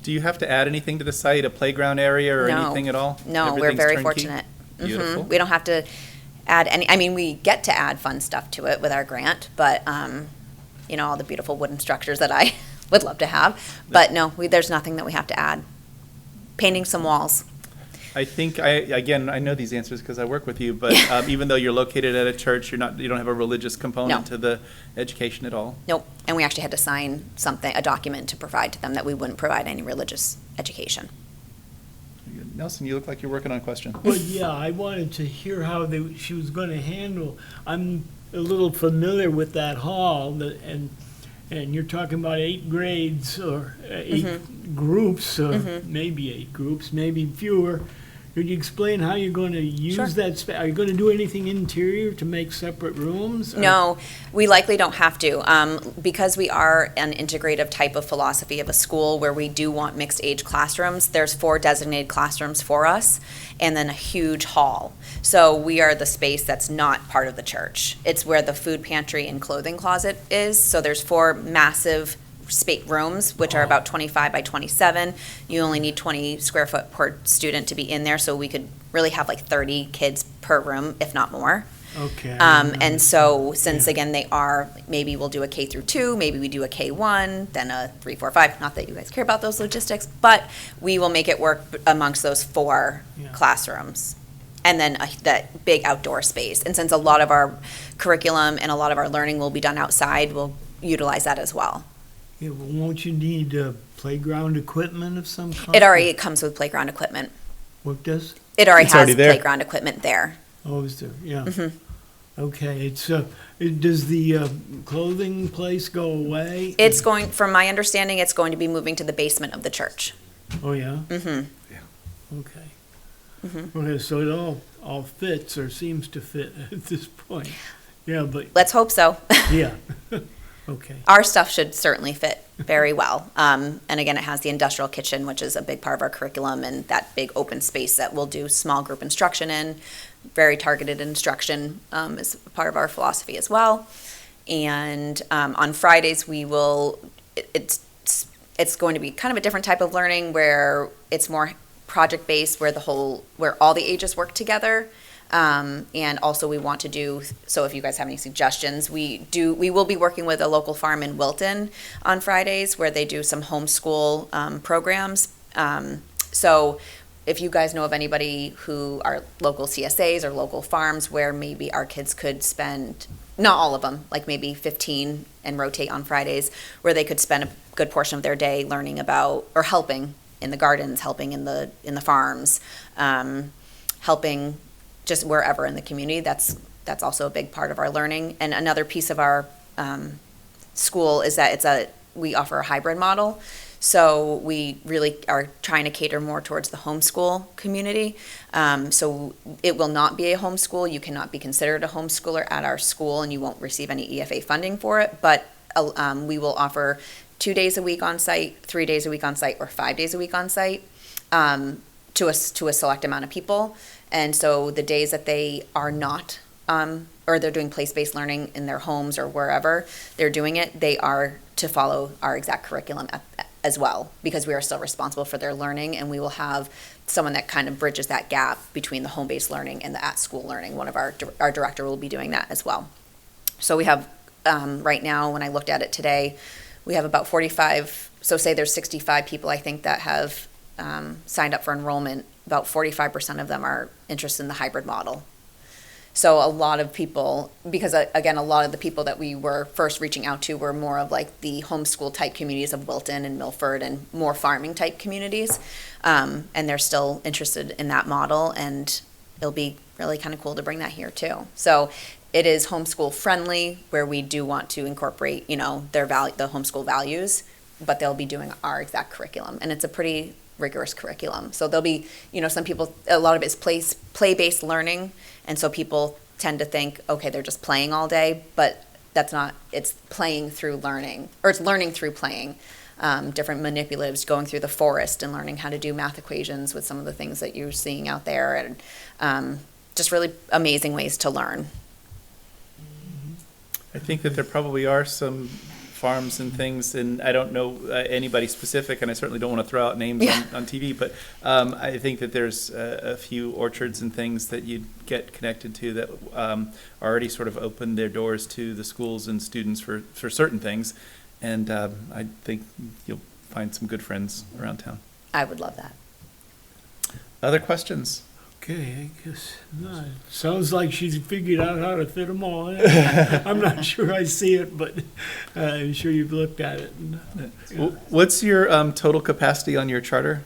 Do you have to add anything to the site, a playground area or No. anything at all? No, we're Everything's very turnkey? fortunate. Beautiful. We don't have to add any, I mean, we get to add fun stuff to it with our grant, but, all the beautiful wooden structures that I would love to have. But no, there's nothing that we have to add. Painting some walls. I think I know these answers because I work with you, but even though you're located at a church, you don't have a religious component No. to the education at all. Nope. And we actually had to sign a document to provide to them that we wouldn't provide any religious education. Nelson, you look like you're working on a question. Well, yeah, I wanted to hear how she was going to handle. I'm a little familiar with that hall, and you're talking about 8 grades or 8 groups, or maybe 8 groups, maybe fewer. Could you explain how you're going to use Sure. that space? Are you going to do anything interior to make separate rooms? or- No, we likely don't have to. Because we are an integrative type of philosophy of a school where we do want mixed age classrooms, there's 4 designated classrooms for us and then a huge hall. So we are the space that's not part of the church. It's where the food pantry and clothing closet is. So there's 4 massive rooms, which are about 25 by 27. You only need 20 square foot per student to be in there, so we could really have like 30 kids per room, if not more. Okay. And so, since again, maybe we'll do a K through 2, maybe we do a K1, then a 3, 4, 5. Not that you guys care about those logistics, but we will make it work amongst those 4 Yeah. classrooms. And then that big outdoor space. And since a lot of our curriculum and a lot of our learning will be done outside, we'll utilize that as well. Yeah, well, won't you need playground equipment of some kind? It already comes with playground equipment. What does? It already It's has already there. playground equipment there. Oh, is there? Yeah. Mm-hmm. Okay, does the clothing place go away? It's going, from my understanding, it's going to be moving to the basement of the church. Oh, yeah? Mm-hmm. Okay. Okay, so it all fits or seems to fit at this point. Yeah, but, Let's hope so. yeah. Okay. Our stuff should certainly fit very well. And again, it has the industrial kitchen, which is a big part of our curriculum, and that big open space that we'll do small group instruction in. Very targeted instruction is part of our philosophy as well. And on Fridays, it's going to be kind of a different type of learning where it's more project-based, where all the ages work together. And also we want to do, so if you guys have any suggestions, we will be working with a local farm in Wilton on Fridays where they do some homeschool programs. So if you guys know of anybody who are local CSAs or local farms where maybe our kids could spend, not all of them, like maybe 15 and rotate on Fridays, where they could spend a good portion of their day learning about, or helping in the gardens, helping in the farms, helping just wherever in the community. That's also a big part of our learning. And another piece of our school is that we offer a hybrid model. So we really are trying to cater more towards the homeschool community. So it will not be a homeschool. You cannot be considered a homeschooler at our school, and you won't receive any EFA funding for it. But we will offer 2 days a week on site, 3 days a week on site, or 5 days a week on site to a select amount of people. And so the days that they are not, or they're doing place-based learning in their homes or wherever they're doing it, they are to follow our exact curriculum as well, because we are still responsible for their learning, and we will have someone that kind of bridges that gap between the home-based learning and the at-school learning. One of our director will be doing that as well. So we have, right now, when I looked at it today, we have about 45, so say there's 65 people, I think, that have signed up for enrollment. About 45% of them are interested in the hybrid model. So a lot of people, because again, a lot of the people that we were first reaching out to were more of like the homeschool type communities of Wilton and Milford and more farming type communities. And they're still interested in that model, and it'll be really kind of cool to bring that here too. So it is homeschool friendly, where we do want to incorporate, the homeschool values, but they'll be doing our exact curriculum. And it's a pretty rigorous curriculum. So there'll be, some people, a lot of it is play-based learning. And so people tend to think, okay, they're just playing all day, but that's not, it's playing through learning, or it's learning through playing. Different manipulatives, going through the forest and learning how to do math equations with some of the things that you're seeing out there, and just really amazing ways to learn. I think that there probably are some farms and things, and I don't know anybody specific, and I certainly don't want to throw out names on TV, but I think that there's a few orchards and things that you'd get connected to that already sort of opened their doors to the schools and students for certain things, and I think you'll find some good friends around town. I would love that. Other questions? Okay, I guess not. Sounds like she's figured out how to fit them all in. I'm not sure I see it, but I'm sure you've looked at it. What's your total capacity on your charter?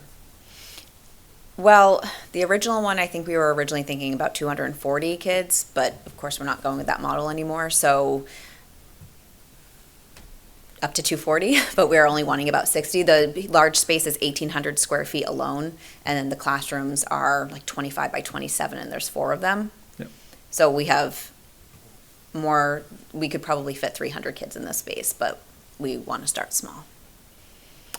Well, the original one, I think we were originally thinking about 240 kids, but of course we're not going with that model anymore. So up to 240, but we're only wanting about 60. The large space is 1,800 square feet alone, and then the classrooms are like 25 by 27, and there's 4 of them. Yep. So we have more, we could probably fit 300 kids in this space, but we want to start small.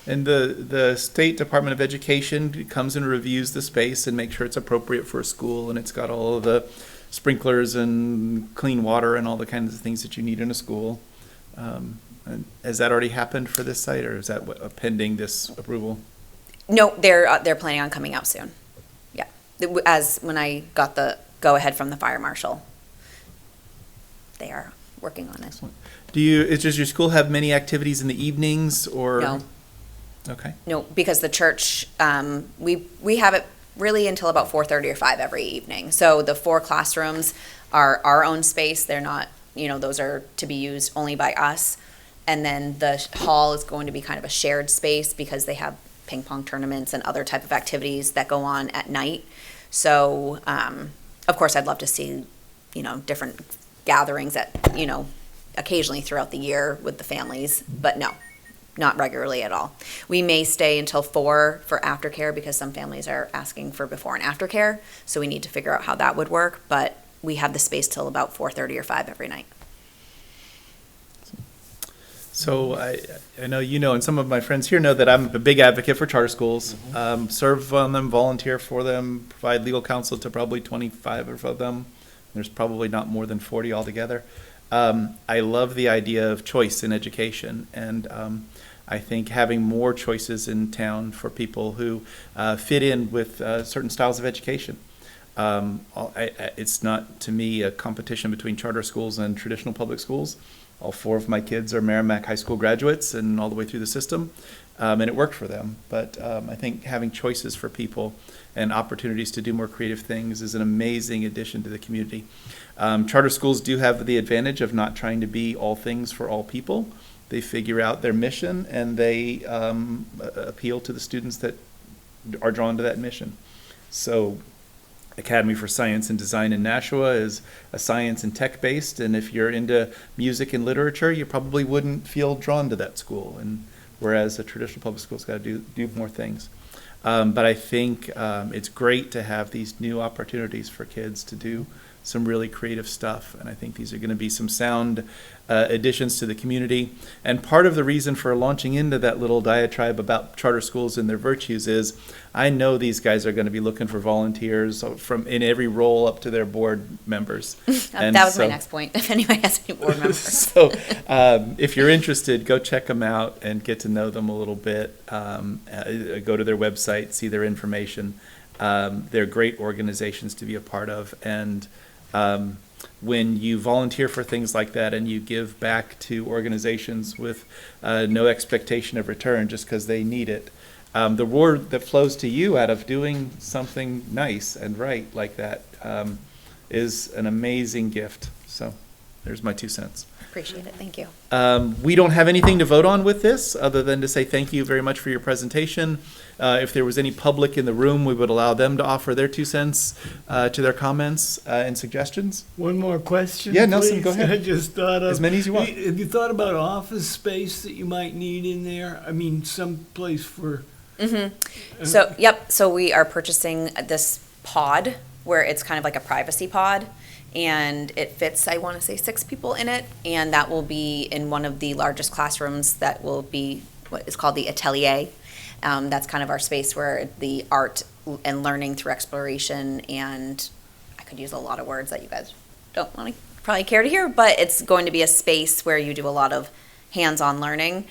And the State Department of Education comes and reviews the space and makes sure it's appropriate for a school, and it's got all of the sprinklers and clean water and all the kinds of things that you need in a school. And has that already happened for this site, or is that pending this approval? No, they're planning on coming out soon. Yeah, as when I got the go ahead from the fire marshal, they are working on it. Does your school have many activities in the evenings, or? No. Okay. No, because the church, we have it really until about 4:30 or 5 every evening. So the 4 classrooms are our own space. They're not, those are to be used only by us. And then the hall is going to be kind of a shared space because they have ping pong tournaments and other type of activities that go on at night. So, of course, I'd love to see, different gatherings that, occasionally throughout the year with the families, but no, not regularly at all. We may stay until 4 for aftercare because some families are asking for before and after care. So we need to figure out how that would work, but we have the space till about 4:30 or 5 every night. So I know and some of my friends here know that I'm a big advocate for charter schools. Serve on them, volunteer for them, provide legal counsel to probably 25 of them. There's probably not more than 40 altogether. I love the idea of choice in education, and I think having more choices in town for people who fit in with certain styles of education. It's not, to me, a competition between charter schools and traditional public schools. All 4 of my kids are Merrimack High School graduates and all the way through the system, and it worked for them. But I think having choices for people and opportunities to do more creative things is an amazing addition to the community. Charter schools do have the advantage of not trying to be all things for all people. They figure out their mission, and they appeal to the students that are drawn to that mission. So Academy for Science and Design in Nashua is a science and tech based, and if you're into music and literature, you probably wouldn't feel drawn to that school, and whereas a traditional public school's got to do more things. But I think it's great to have these new opportunities for kids to do some really creative stuff, and I think these are going to be some sound additions to the community. And part of the reason for launching into that little diatribe about charter schools and their virtues is I know these guys are going to be looking for volunteers from in every role up to their board members. That was my next point, if anybody has any board members. So if you're interested, go check them out and get to know them a little bit. Go to their website, see their information. They're great organizations to be a part of, and when you volunteer for things like that and you give back to organizations with no expectation of return just because they need it, the reward that flows to you out of doing something nice and right like that is an amazing gift. So there's my 2 cents. Appreciate it. Thank you. We don't have anything to vote on with this, other than to say thank you very much for your presentation. If there was any public in the room, we would allow them to offer their 2 cents to their comments and suggestions. One more question, Yeah, Nelson, please. go ahead. I just thought of. As many as you want. Have you thought about office space that you might need in there? I mean, some place for. So, yep, so we are purchasing this pod where it's kind of like a privacy pod. And it fits, I want to say, 6 people in it. And that will be in one of the largest classrooms that will be what is called the atelier. That's kind of our space where the art and learning through exploration, and I could use a lot of words that you guys don't want to probably care to hear, but it's going to be a space where you do a lot of hands-on learning.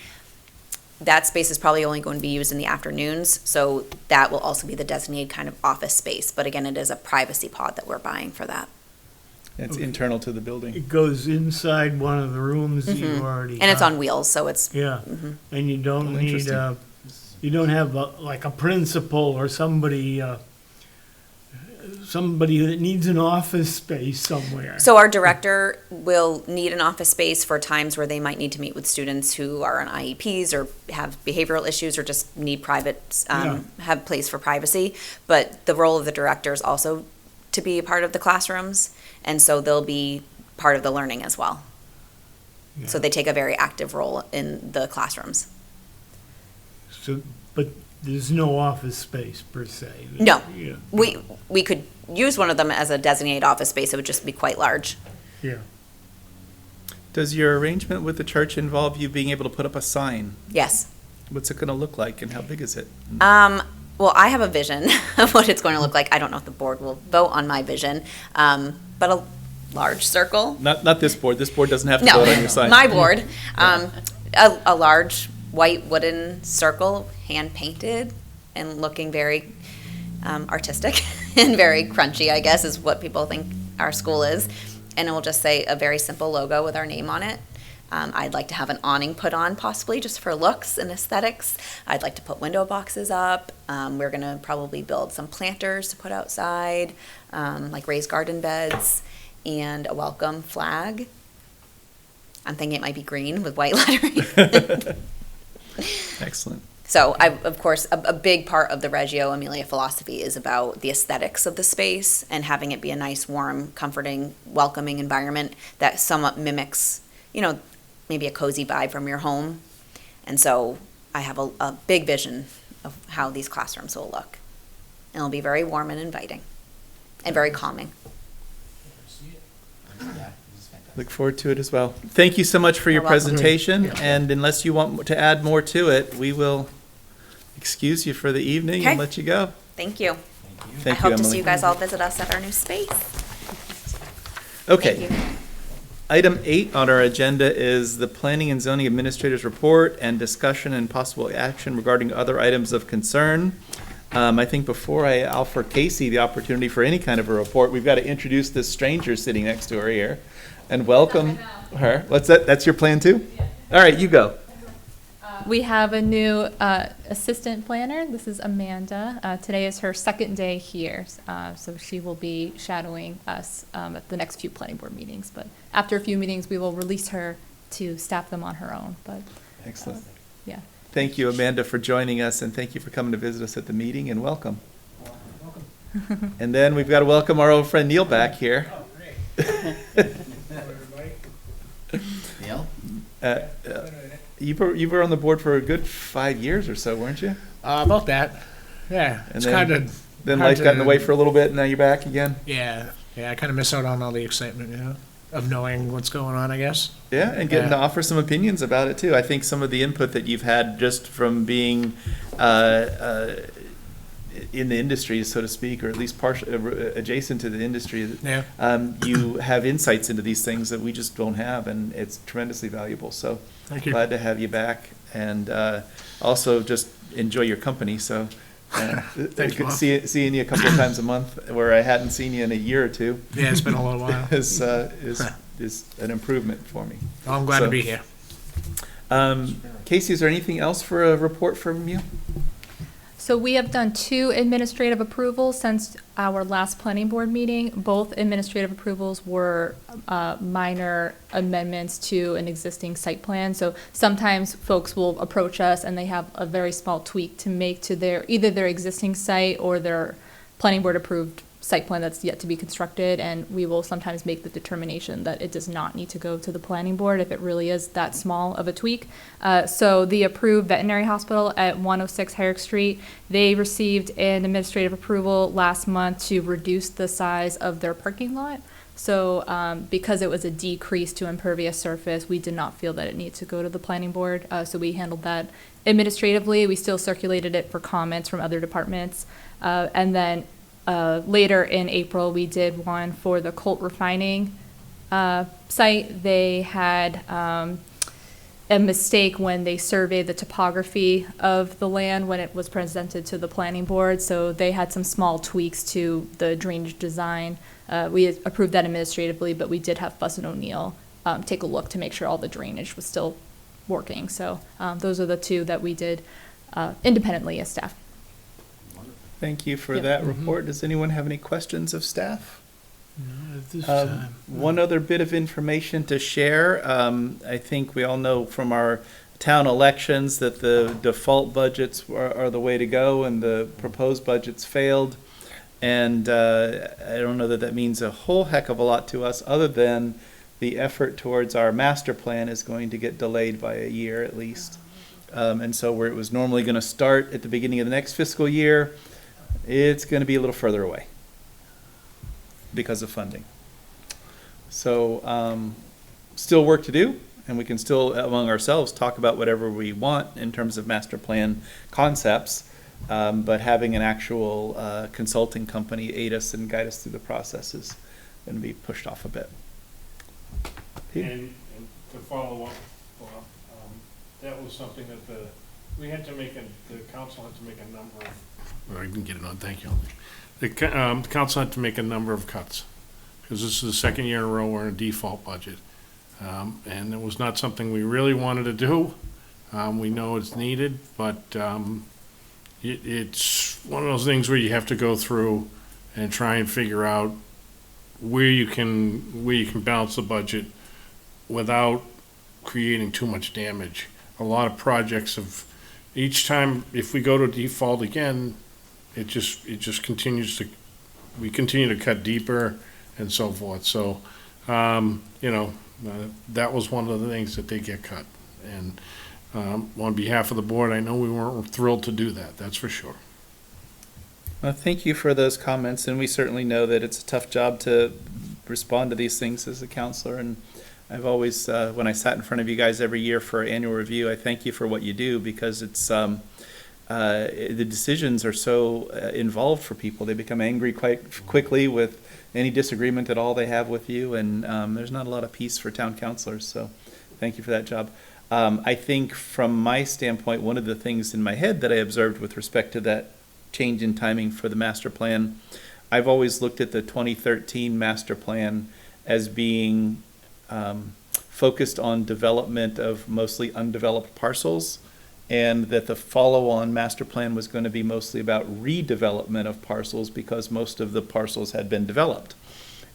That space is probably only going to be used in the afternoons, so that will also be the designated kind of office space. But again, it is a privacy pod that we're buying for that. It's internal to the building. It goes inside one of the rooms that you already. And it's got. on wheels, so it's, Yeah, and you don't Oh, need, interesting. you don't have like a principal or somebody, somebody that needs an office space somewhere. so our director will need an office space for times where they might need to meet with students who are on IEPs or have behavioral issues or just need private, have place for privacy. But the role of the director is also to be a part of the classrooms, and so they'll be part of the learning as well. So they take a very active role in the classrooms. So, but there's no office space per se. No. Yeah, We could use one of them as a designated office space. It would just be quite large. yeah. Does your arrangement with the church involve you being able to put up a sign? Yes. What's it going to look like and how big is it? Well, I have a vision of what it's going to look like. I don't know if the board will vote on my vision, but a large circle. Not this board. This board doesn't have to No, vote on your sign. my board. A large white wooden circle, hand painted and looking very artistic and very crunchy, I guess, is what people think our school is. And it will just say a very simple logo with our name on it. I'd like to have an awning put on, possibly just for looks and aesthetics. I'd like to put window boxes up. We're going to probably build some planters to put outside, like raised garden beds, and a welcome flag. I'm thinking it might be green with white lettering. Excellent. So, of course, a big part of the Reggio Emilia philosophy is about the aesthetics of the space and having it be a nice, warm, comforting, welcoming environment that somewhat mimics, maybe a cozy vibe from your home. And so I have a big vision of how these classrooms will look. And it'll be very warm and inviting and very calming. Look forward to it as well. Thank you so much for your You're welcome. presentation. And unless you want to add more to it, we will excuse you for the evening and Okay. let you go. Thank you. Thank I hope you, to see Emily. you guys all visit us at our new space. Okay. Thank you. Item 8 on our agenda is the Planning and Zoning Administrator's Report and discussion and possible action regarding other items of concern. I think before I offer Casey the opportunity for any kind of a report, we've got to introduce this stranger sitting next to her here and welcome her. What's that? That's your plan too? All right, you go. We have a new assistant planner. This is Amanda. Today is her second day here, so she will be shadowing us at the next few planning board meetings. But after a few meetings, we will release her to staff them on her own. But Excellent. yeah. Thank you, Amanda, for joining us, and thank you for coming to visit us at the meeting, and welcome. And then we've got to welcome our old friend Neil back here. Neil? You were on the board for a good 5 years or so, weren't you? About that. Yeah, And it's then- kind of. Then life got in the way for a little bit, and now you're back again? Yeah, I kind of miss out on all the excitement, of knowing what's going on, I guess. Yeah, and getting to Yeah. offer some opinions about it too. I think some of the input that you've had just from being in the industry, so to speak, or at least adjacent to the industry, Yeah. you have insights into these things that we just don't have, and it's tremendously valuable. So Thank you. glad to have you back, and also just enjoy your company. So Thanks, good Mom. seeing you a couple of times a month, where I hadn't seen you in a year or two. Yeah, it's been a little while. is an improvement for me. Well, I'm glad So- to be here. Casey, is there anything else for a report from you? So we have done 2 administrative approvals since our last planning board meeting. Both administrative approvals were minor amendments to an existing site plan. So sometimes folks will approach us and they have a very small tweak to make to their, either their existing site or their planning board approved site plan that's yet to be constructed, and we will sometimes make the determination that it does not need to go to the planning board if it really is that small of a tweak. So the approved veterinary hospital at 106 Herrick Street, they received an administrative approval last month to reduce the size of their parking lot. So because it was a decrease to impervious surface, we did not feel that it needed to go to the planning board. So we handled that administratively. We still circulated it for comments from other departments. And then later in April, we did one for the Colt refining site. They had a mistake when they surveyed the topography of the land when it was presented to the planning board. So they had some small tweaks to the drainage design. We approved that administratively, but we did have Fuss and O'Neill take a look to make sure all the drainage was still working. So those are the 2 that we did independently as staff. Thank you for Yep. that report. Does anyone have any questions of staff? No, at this time. One other bit of information to share. I think we all know from our town elections that the default budgets are the way to go, and the proposed budgets failed. And I don't know that that means a whole heck of a lot to us, other than the effort towards our master plan is going to get delayed by a year at least. And so where it was normally going to start at the beginning of the next fiscal year, it's going to be a little further away because of funding. So still work to do, and we can still among ourselves talk about whatever we want in terms of master plan concepts, but having an actual consulting company aid us and guide us through the process is going to be pushed off a bit. And to follow up, that was something that the council had to make a number of, I didn't get it on, thank you. The council had to make a number of cuts, because this is the second year in a row we're in a default budget. And it was not something we really wanted to do. We know it's needed, but it's one of those things where you have to go through and try and figure out where you can balance the budget without creating too much damage. A lot of projects each time, if we go to default again, it just continues to, we continue to cut deeper and so forth. So, that was one of the things that they get cut. And on behalf of the board, I know we weren't thrilled to do that, that's for sure. Well, thank you for those comments, and we certainly know that it's a tough job to respond to these things as a counselor, and I've always, when I sat in front of you guys every year for annual review, I thank you for what you do, because it's, the decisions are so involved for people. They become angry quite quickly with any disagreement at all they have with you, and there's not a lot of peace for town councilors, so thank you for that job. I think from my standpoint, one of the things in my head that I observed with respect to that change in timing for the master plan, I've always looked at the 2013 master plan as being focused on development of mostly undeveloped parcels, and that the follow-on master plan was going to be mostly about redevelopment of parcels because most of the parcels had been developed.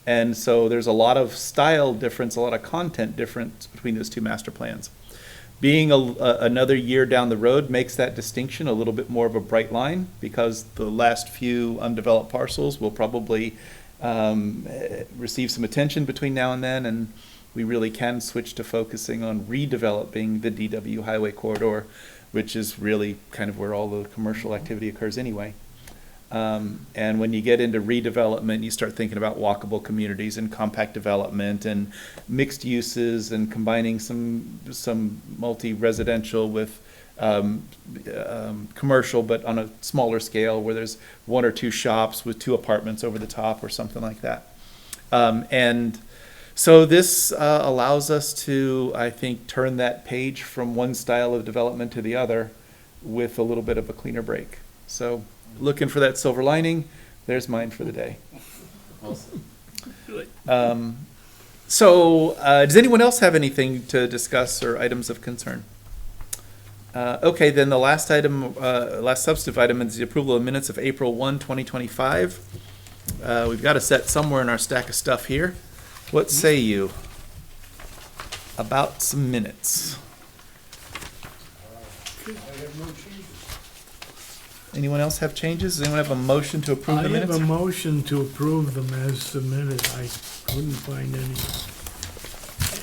And so there's a lot of style difference, a lot of content difference between those two master plans. Being another year down the road makes that distinction a little bit more of a bright line, because the last few undeveloped parcels will probably receive some attention between now and then, and we really can switch to focusing on redeveloping the DW highway corridor, which is really kind of where all the commercial activity occurs anyway. And when you get into redevelopment, you start thinking about walkable communities and compact development and mixed uses and combining some multi-residential with commercial, but on a smaller scale, where there's one or two shops with two apartments over the top or something like that. And so this allows us to, I think, turn that page from one style of development to the other with a little bit of a cleaner break. So looking for that silver lining, there's mine for the day. Does anyone else have anything to discuss or items of concern? Okay, then the last item, last substantive item is the approval of minutes of April 1, 2025. We've got a set somewhere in our stack of stuff here. What say you about some minutes? Anyone else have changes? Does anyone have a motion to approve I the have minutes? a motion to approve them as submitted. I couldn't find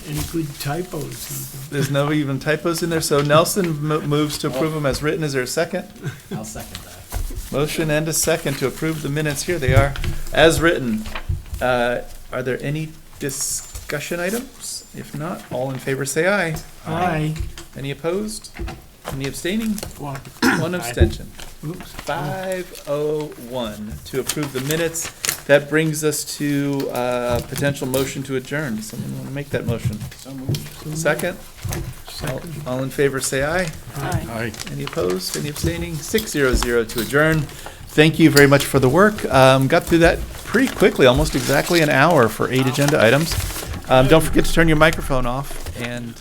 any good typos even. There's no even typos in there, so Nelson moves to approve them as written. Is there a second? I'll second that. Motion and a second to approve the minutes. Here they are, as written. Are there any discussion items? If not, all in favor say aye. Aye. Any opposed? Any abstaining? One. One abstention. Oops. 501 to approve the minutes. That brings us to potential motion to adjourn. Does someone want to make that motion? So moved. Second? All in favor say aye. Aye. Any opposed? Any abstaining? 600 to adjourn. Thank you very much for the work. Got through that pretty quickly, almost exactly an hour for 8 agenda items. Don't forget to turn your microphone off, and